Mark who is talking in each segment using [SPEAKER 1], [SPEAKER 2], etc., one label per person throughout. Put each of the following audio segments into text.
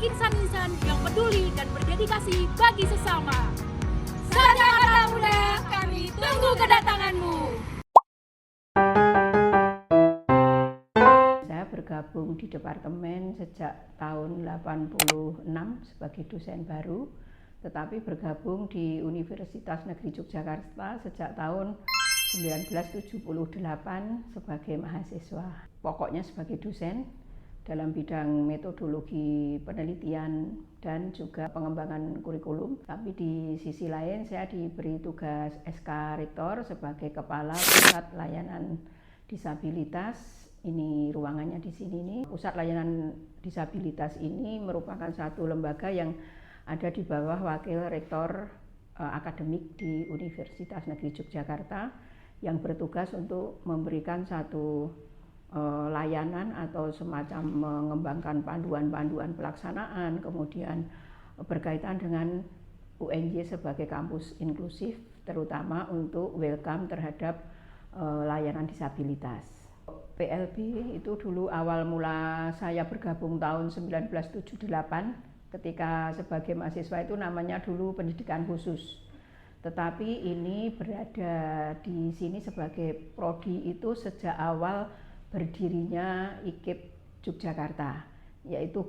[SPEAKER 1] insan-insan yang peduli dan berdedikasi bagi sesama. Jakarta Muda, kami tunggu kedatanganmu.
[SPEAKER 2] Saya bergabung di departemen sejak tahun 86 sebagai dosen baru, tetapi bergabung di Universitas Negeri Yogyakarta sejak tahun 1978 sebagai mahasiswa. Pokoknya sebagai dosen dalam bidang metodologi penelitian dan juga pengembangan kurikulum. Tapi di sisi lain saya diberi tugas SK Rektor sebagai Kepala Pusat Layanan Disabilitas. Ini ruangannya di sini nih. Pusat Layanan Disabilitas ini merupakan satu lembaga yang ada di bawah Wakil Rektor Akademik di Universitas Negeri Yogyakarta yang bertugas untuk memberikan satu layanan atau semacam mengembangkan panduan-panduan pelaksanaan, kemudian berkaitan dengan UNY sebagai kampus inklusif, terutama untuk welcome terhadap layanan disabilitas. PLB itu dulu awal mula saya bergabung tahun 1978, ketika sebagai mahasiswa itu namanya dulu pendidikan khusus. Tetapi ini berada di sini sebagai prodi itu sejak awal berdirinya IKIP Yogyakarta, yaitu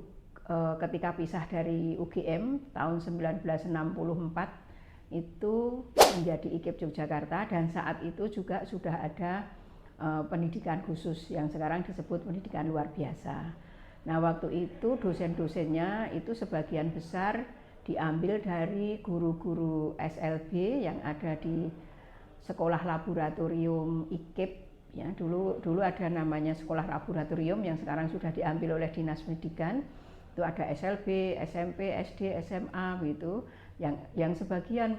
[SPEAKER 2] ketika pisah dari UGM tahun 1964 itu menjadi IKIP Yogyakarta, dan saat itu juga sudah ada pendidikan khusus yang sekarang disebut pendidikan luar biasa. Nah, waktu itu dosen-dosennya itu sebagian besar diambil dari guru-guru SLB yang ada di Sekolah Laboratorium IKIP. Ya, dulu ada namanya sekolah laboratorium yang sekarang sudah diambil oleh Dinas Pendidikan. Itu ada SLB, SMP, SD, SMA gitu. Yang sebagian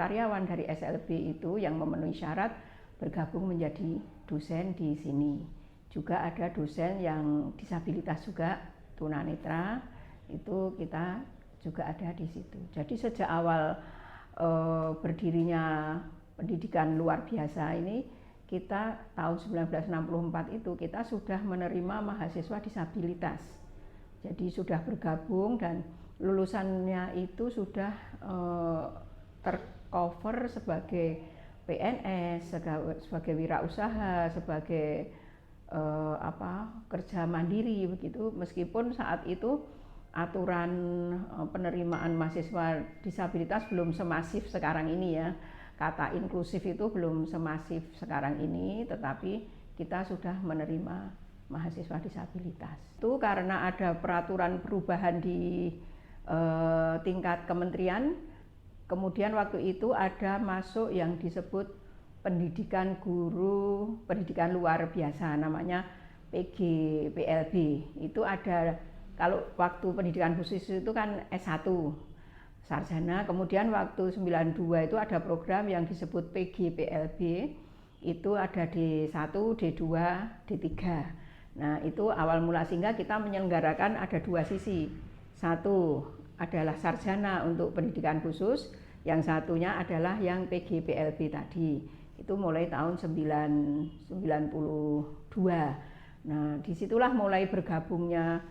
[SPEAKER 2] karyawan dari SLB itu yang memenuhi syarat bergabung menjadi dosen di sini. Juga ada dosen yang disabilitas juga, tunanetra, itu kita juga ada di situ. Jadi sejak awal berdirinya pendidikan luar biasa ini, kita tahun 1964 itu kita sudah menerima mahasiswa disabilitas. Jadi sudah bergabung dan lulusannya itu sudah tercover sebagai PNS, sebagai wirausaha, sebagai kerja mandiri begitu. Meskipun saat itu aturan penerimaan mahasiswa disabilitas belum semasif sekarang ini ya. Kata inklusif itu belum semasif sekarang ini, tetapi kita sudah menerima mahasiswa disabilitas. Itu karena ada peraturan perubahan di tingkat kementerian, kemudian waktu itu ada masuk yang disebut pendidikan guru, pendidikan luar biasa, namanya PGPLB. Itu ada, kalau waktu pendidikan khusus itu kan S1. Sarjana, kemudian waktu 92 itu ada program yang disebut PGPLB, itu ada D1, D2, D3. Nah, itu awal mula sehingga kita menyelenggarakan ada dua sisi. Satu adalah sarjana untuk pendidikan khusus, yang satunya adalah yang PGPLB tadi. Itu mulai tahun 1992. Nah, disitulah mulai bergabungnya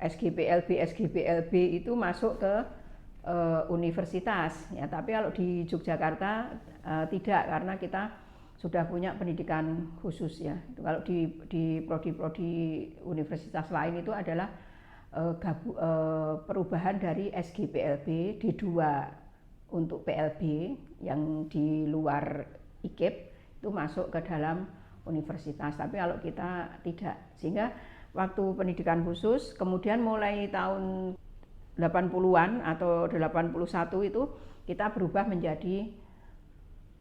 [SPEAKER 2] SGPLB itu masuk ke universitas ya, tapi kalau di Yogyakarta tidak, karena kita sudah punya pendidikan khusus ya. Kalau di prodi-prodi universitas lain itu adalah perubahan dari SGPLB D2 untuk PLB yang di luar IKIP itu masuk ke dalam universitas, tapi kalau kita tidak. Sehingga waktu pendidikan khusus, kemudian mulai tahun 80-an atau 81 itu kita berubah menjadi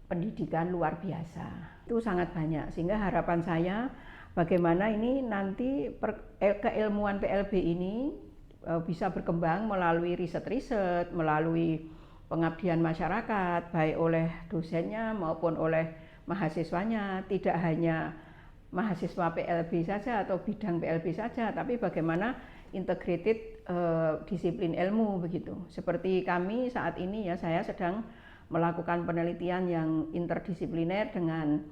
[SPEAKER 2] pendidikan luar biasa. Itu sangat banyak, sehingga harapan saya bagaimana ini nanti keilmuan PLB ini bisa berkembang melalui riset-riset, melalui pengabdian masyarakat, baik oleh dosennya maupun oleh mahasiswanya, tidak hanya mahasiswa PLB saja atau bidang PLB saja, tapi bagaimana integrated disiplin ilmu begitu. Seperti kami saat ini ya, saya sedang melakukan penelitian yang interdisipliner dengan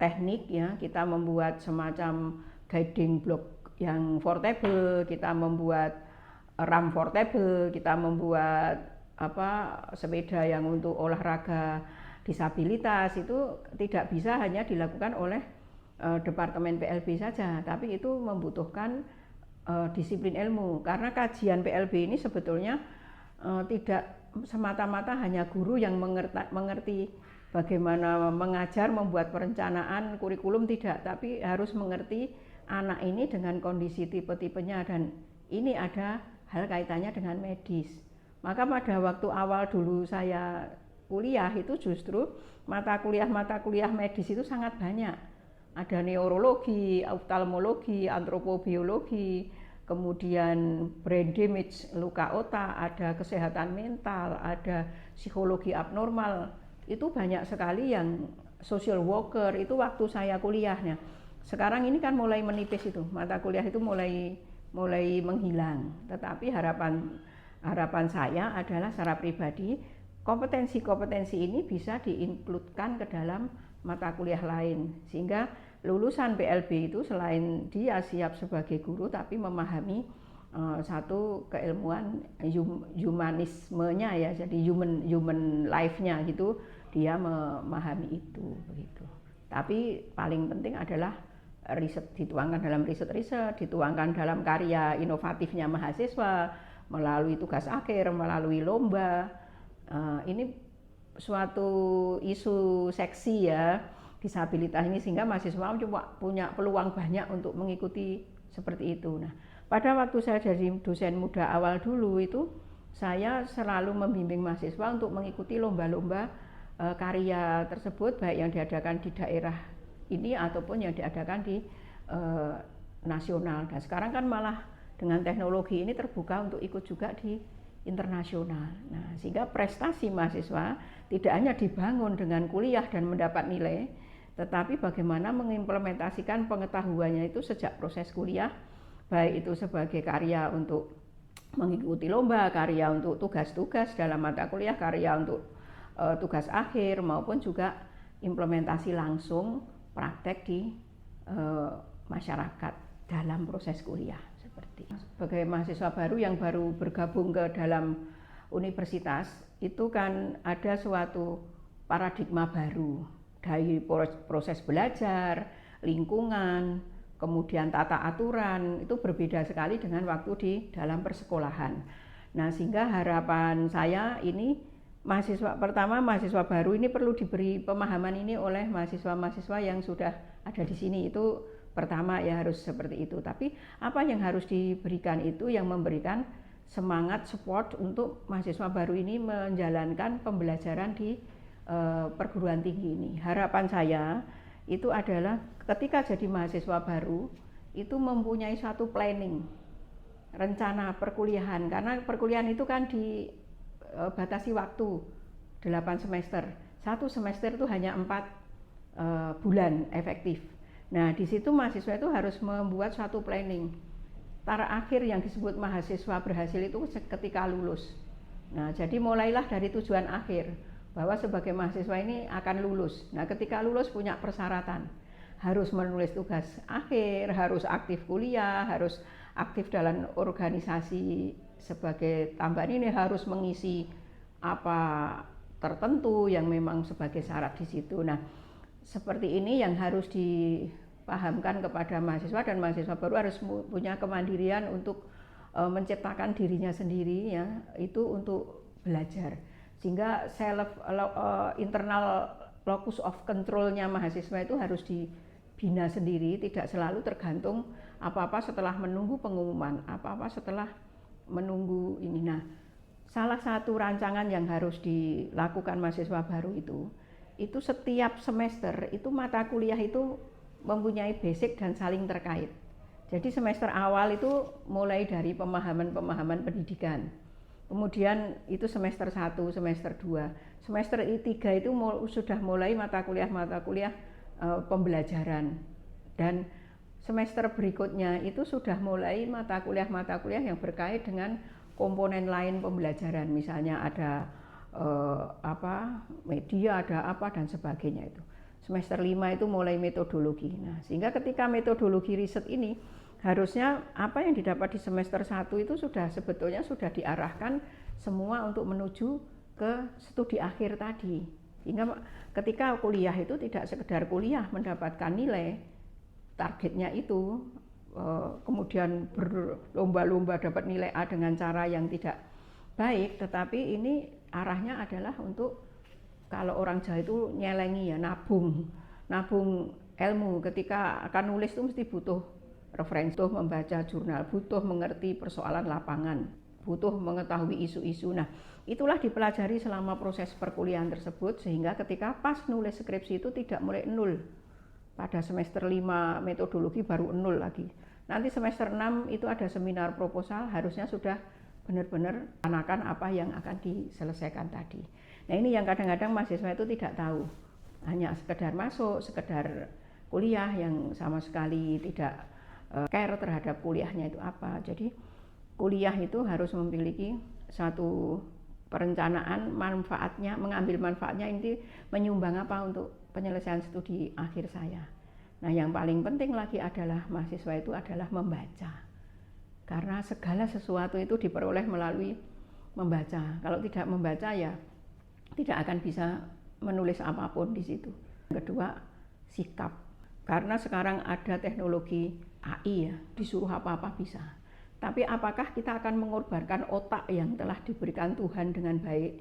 [SPEAKER 2] teknik ya. Kita membuat semacam guiding block yang portable, kita membuat RAM portable, kita membuat sepeda yang untuk olahraga disabilitas. Itu tidak bisa hanya dilakukan oleh Departemen PLB saja, tapi itu membutuhkan disiplin ilmu, karena kajian PLB ini sebetulnya tidak semata-mata hanya guru yang mengerti bagaimana mengajar, membuat perencanaan kurikulum, tidak, tapi harus mengerti anak ini dengan kondisi tipe-tipenya, dan ini ada hal kaitannya dengan medis. Maka pada waktu awal dulu saya kuliah itu justru mata kuliah medis itu sangat banyak. Ada neurologi, oftalmologi, antropobiologi, kemudian brain damage, luka otak, ada kesehatan mental, ada psikologi abnormal. Itu banyak sekali yang social worker itu waktu saya kuliahnya. Sekarang ini kan mulai menipis itu, mata kuliah itu mulai menghilang. Tetapi harapan saya adalah secara pribadi kompetensi ini bisa diinkludkan ke dalam mata kuliah lain, sehingga lulusan PLB itu selain dia siap sebagai guru tapi memahami satu keilmuan humanismenya ya, jadi human life-nya gitu, dia memahami itu begitu. Tapi paling penting adalah riset, dituangkan dalam riset, dituangkan dalam karya inovatifnya mahasiswa melalui tugas akhir, melalui lomba. Ini suatu isu seksi ya, disabilitas ini, sehingga mahasiswa cuma punya peluang banyak untuk mengikuti seperti itu. Nah, pada waktu saya jadi dosen muda awal dulu itu, saya selalu membimbing mahasiswa untuk mengikuti lomba-lomba karya tersebut, baik yang diadakan di daerah ini ataupun yang diadakan di nasional. Dan sekarang kan malah dengan teknologi ini terbuka untuk ikut juga di internasional. Nah, sehingga prestasi mahasiswa tidak hanya dibangun dengan kuliah dan mendapat nilai, tetapi bagaimana mengimplementasikan pengetahuannya itu sejak proses kuliah, baik itu sebagai karya untuk mengikuti lomba, karya untuk tugas-tugas dalam mata kuliah, karya untuk tugas akhir, maupun juga implementasi langsung praktek di masyarakat dalam proses kuliah. Sebagai mahasiswa baru yang baru bergabung ke dalam universitas, itu kan ada suatu paradigma baru dari proses belajar, lingkungan, kemudian tata aturan, itu berbeda sekali dengan waktu di dalam persekolahan. Nah, sehingga harapan saya ini mahasiswa baru ini perlu diberi pemahaman ini oleh mahasiswa-mahasiswa yang sudah ada di sini. Itu pertama ya, harus seperti itu. Tapi apa yang harus diberikan itu yang memberikan semangat, support untuk mahasiswa baru ini menjalankan pembelajaran di perguruan tinggi ini. Harapan saya itu adalah ketika jadi mahasiswa baru itu mempunyai suatu planning, rencana perkuliahan, karena perkuliahan itu kan dibatasi waktu 8 semester. Satu semester itu hanya 4 bulan efektif. Nah, di situ mahasiswa itu harus membuat suatu planning. Taraf akhir yang disebut mahasiswa berhasil itu ketika lulus. Nah, jadi mulailah dari tujuan akhir, bahwa sebagai mahasiswa ini akan lulus. Nah, ketika lulus punya persyaratan. Harus menulis tugas akhir, harus aktif kuliah, harus aktif dalam organisasi sebagai tambahan ini, harus mengisi apa tertentu yang memang sebagai syarat di situ. Nah, seperti ini yang harus dipahamkan kepada mahasiswa, dan mahasiswa baru harus punya kemandirian untuk menciptakan dirinya sendiri ya, itu untuk belajar, sehingga internal locus of control-nya mahasiswa itu harus dibina sendiri, tidak selalu tergantung apa-apa setelah menunggu pengumuman, apa-apa setelah menunggu ini. Nah, salah satu rancangan yang harus dilakukan mahasiswa baru itu setiap semester itu mata kuliah itu mempunyai basic dan saling terkait. Jadi semester awal itu mulai dari pemahaman pendidikan. Kemudian itu semester 1, semester 2. Semester 3 itu sudah mulai mata kuliah pembelajaran. Dan semester berikutnya itu sudah mulai mata kuliah yang berkait dengan komponen lain pembelajaran. Misalnya ada media, ada apa dan sebagainya itu. Semester 5 itu mulai metodologi. Nah, sehingga ketika metodologi riset ini Harusnya apa yang didapat di semester 1 itu sebetulnya sudah diarahkan semua untuk menuju ke studi akhir tadi. Sehingga ketika kuliah itu tidak sekedar kuliah mendapatkan nilai, targetnya itu kemudian berlomba-lomba dapat nilai A dengan cara yang tidak baik, tetapi ini arahnya adalah untuk, kalau orang Jawa itu nyelengi ya, nabung ilmu. Ketika akan nulis itu mesti butuh referensi, butuh membaca jurnal, butuh mengerti persoalan lapangan, butuh mengetahui isu-isu. Nah, itulah dipelajari selama proses perkuliahan tersebut, sehingga ketika pas nulis skripsi itu tidak mulai nol. Pada semester 5 metodologi baru nol lagi. Nanti semester 6 itu ada seminar proposal, harusnya sudah benar-benar anakan apa yang akan diselesaikan tadi. Nah, ini yang kadang-kadang mahasiswa itu tidak tahu. Hanya sekedar masuk, sekedar kuliah yang sama sekali tidak care terhadap kuliahnya itu apa. Jadi kuliah itu harus memiliki satu perencanaan, manfaatnya, mengambil manfaatnya, ini menyumbang apa untuk penyelesaian studi akhir saya. Nah, yang paling penting lagi adalah mahasiswa itu adalah membaca. Karena segala sesuatu itu diperoleh melalui membaca. Kalau tidak membaca ya tidak akan bisa menulis apapun di situ. Yang kedua, sikap. Karena sekarang ada teknologi AI ya, disuruh apa-apa bisa. Tapi apakah kita akan mengorbankan otak yang telah diberikan Tuhan dengan baik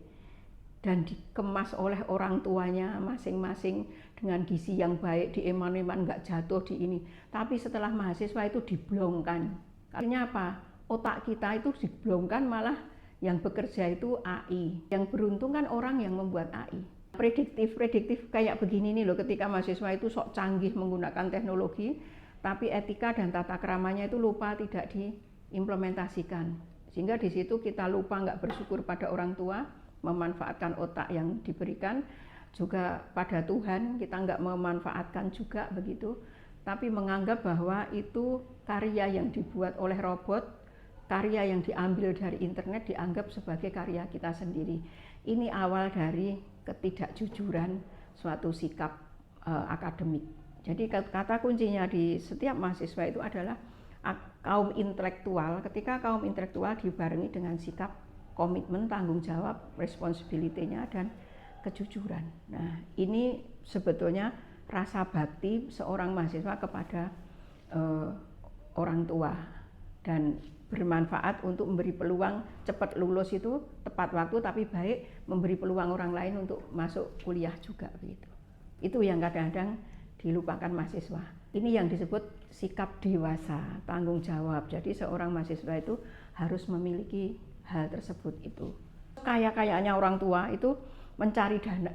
[SPEAKER 2] dan dikemas oleh orang tuanya masing-masing dengan gizi yang baik, di eman-eman nggak jatuh di ini. Tapi setelah mahasiswa itu diblongkan. Artinya apa? Otak kita itu diblongkan, malah yang bekerja itu AI. Yang beruntung kan orang yang membuat AI. Prediktif kayak begini nih loh, ketika mahasiswa itu sok canggih menggunakan teknologi, tapi etika dan tata keramanya itu lupa, tidak diimplementasikan. Sehingga di situ kita lupa, nggak bersyukur pada orang tua, memanfaatkan otak yang diberikan, juga pada Tuhan kita nggak memanfaatkan juga begitu, tapi menganggap bahwa itu karya yang dibuat oleh robot, karya yang diambil dari internet dianggap sebagai karya kita sendiri. Ini awal dari ketidakjujuran suatu sikap akademik. Jadi kata kuncinya di setiap mahasiswa itu adalah kaum intelektual. Ketika kaum intelektual dibarengi dengan sikap komitmen, tanggung jawab, responsibility-nya, dan kejujuran. Nah, ini sebetulnya rasa bakti seorang mahasiswa kepada orang tua, dan bermanfaat untuk memberi peluang cepat lulus itu tepat waktu, tapi baik memberi peluang orang lain untuk masuk kuliah juga begitu. Itu yang kadang-kadang dilupakan mahasiswa. Ini yang disebut sikap dewasa, tanggung jawab. Jadi seorang mahasiswa itu harus memiliki hal tersebut itu. Kayaknya orang tua itu mencari dana,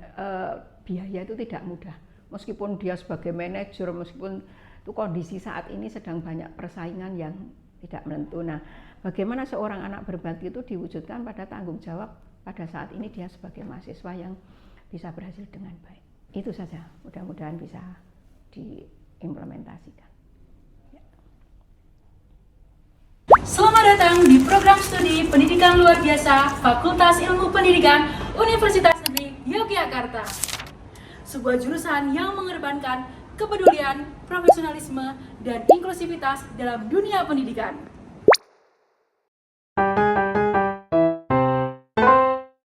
[SPEAKER 2] biaya itu tidak mudah. Meskipun dia sebagai manajer, meskipun itu kondisi saat ini sedang banyak persaingan yang tidak menentu. Nah, bagaimana seorang anak berbakti itu diwujudkan pada tanggung jawab pada saat ini dia sebagai mahasiswa yang bisa berhasil dengan baik. Itu saja, mudah-mudahan bisa diimplementasikan.
[SPEAKER 1] Selamat datang di program studi Pendidikan Luar Biasa Fakultas Ilmu Pendidikan Universitas Negeri Yogyakarta. Sebuah jurusan yang mengedepankan kepedulian, profesionalisme, dan inklusivitas dalam dunia pendidikan.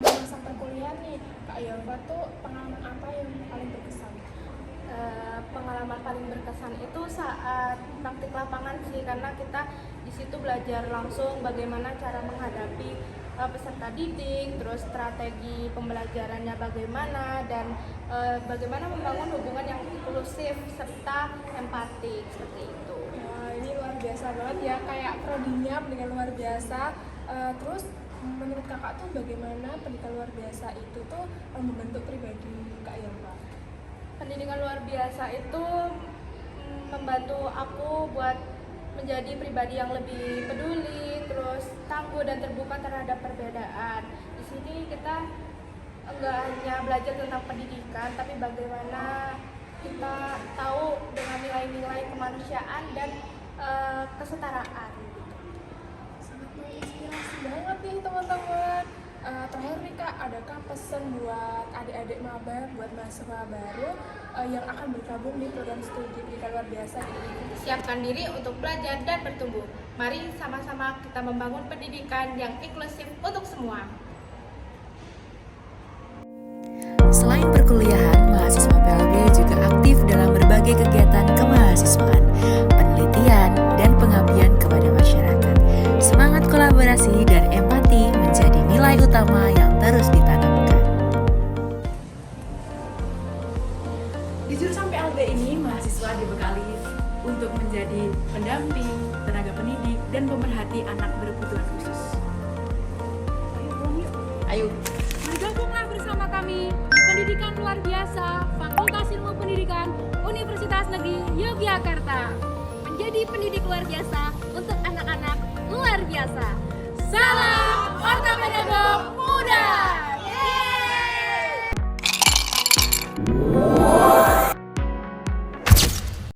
[SPEAKER 3] Masa perkuliahan nih, Kak Yova tuh pengalaman apa yang paling berkesan?
[SPEAKER 4] Pengalaman paling berkesan itu saat praktik lapangan sih, karena kita di situ belajar langsung bagaimana cara menghadapi peserta didik, terus strategi pembelajarannya bagaimana, dan bagaimana membangun hubungan yang inklusif serta empatik seperti itu.
[SPEAKER 3] Wah, ini luar biasa banget ya, kayak prodinya pendidikan luar biasa. Terus menurut kakak tuh bagaimana pendidikan luar biasa itu tuh membentuk pribadi Kak Yova?
[SPEAKER 4] Pendidikan luar biasa itu membantu aku buat menjadi pribadi yang lebih peduli, terus tangguh dan terbuka terhadap perbedaan. Di sini kita enggak hanya belajar tentang pendidikan, tapi bagaimana kita tahu dengan nilai-nilai kemanusiaan dan kesetaraan.
[SPEAKER 3] Sangat menginspirasi banget nih teman-teman. Terakhir nih Kak, adakah pesan buat adik-adik maba, buat mahasiswa baru yang akan bergabung di program studi pendidikan luar biasa ini.
[SPEAKER 4] Siapkan diri untuk belajar dan bertumbuh. Mari sama-sama kita membangun pendidikan yang inklusif untuk semua.
[SPEAKER 1] Selain perkuliahan, mahasiswa PLB juga aktif dalam berbagai kegiatan kemahasiswaan, penelitian, dan pengabdian kepada masyarakat. Semangat kolaborasi dan empati menjadi nilai utama yang terus ditanamkan. Di jurusan PLB ini, mahasiswa dibekali untuk menjadi pendamping, tenaga pendidik, dan pemerhati anak berkebutuhan khusus. Ayo, bergabunglah bersama kami di Pendidikan Luar Biasa Fakultas Ilmu Pendidikan Universitas Negeri Yogyakarta. Menjadi pendidik luar biasa untuk anak-anak luar biasa. Salam!